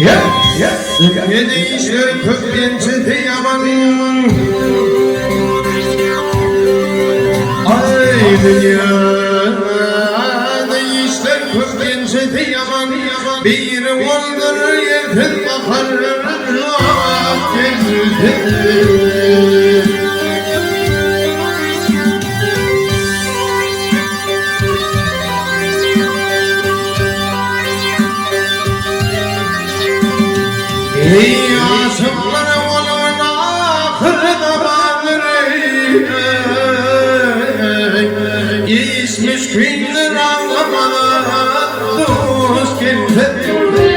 Yedi işler köklençe de yaman. Ay dünyada işler köklençe de yaman. Bir oldur yerden bakar geldi. Ey aşıklar olun ahırda bağır İşmiş gündür ağlamadan dost geldi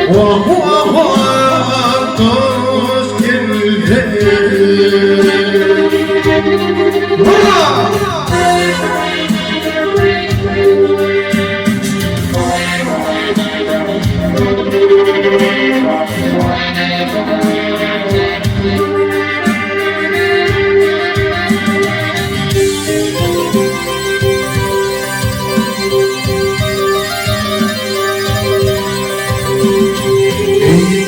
Vah vah vah dost geldi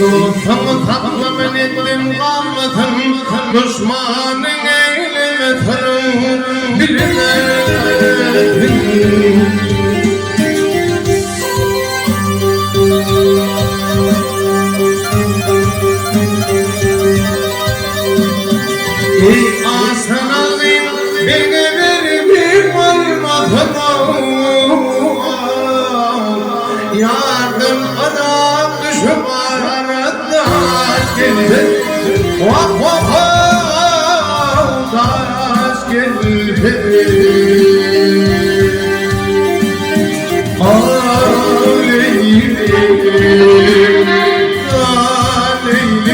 Dostum tatlımen ettim kalmasın Düşmanın eyleme tarım bilmezsin Ey aslan alayım beni verip olmadım Yardım adam düşmanı taş geldi Vah vah vah taş geldi Aleylim Aleylim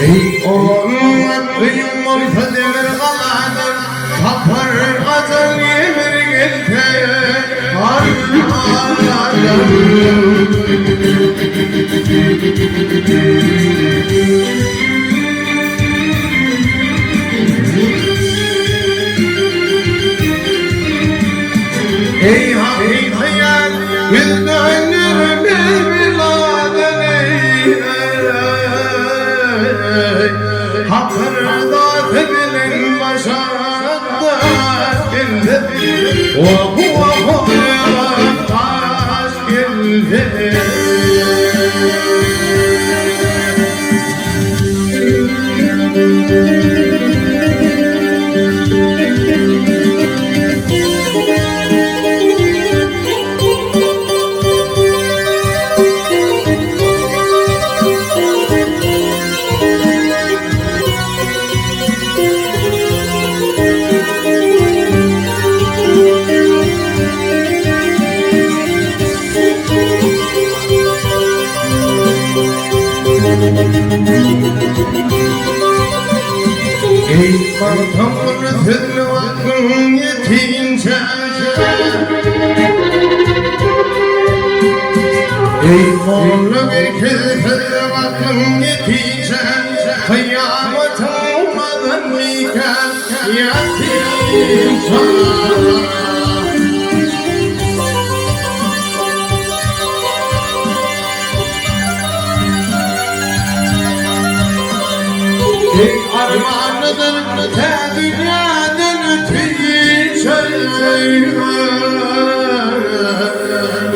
Ey oğlum kıyım olsa demir kaladır Kapar azal yemir gelte Ey hakikaten güldönür Mevla'dan Hatırda tebinin başarında geldi Vah vah vah taş geldi Ey martamın zilli vakın yetince Ey morlu bir zilli vakın yetince Kıyametin olmadan nikah yatince Ey armağanıdır te dünyadan ötüyü söyleme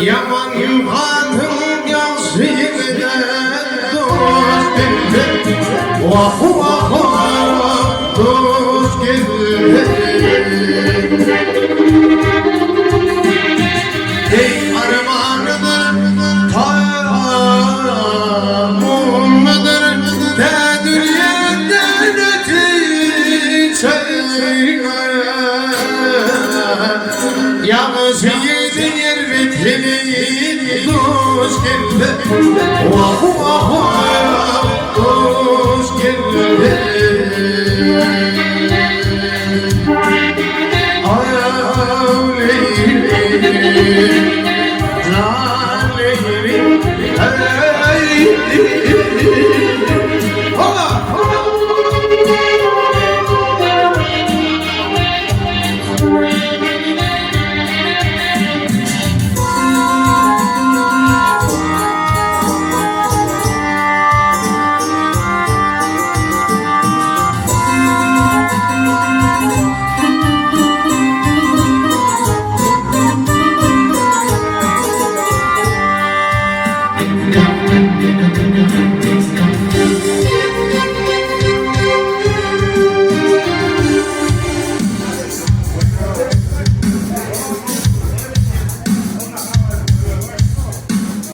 Yaman hatın yansıydı dost geldi Vah vah vah dost geldi Ey armağanıdır tamamıdır te dünyadan ötüyü Vah vah vah hoş geldin.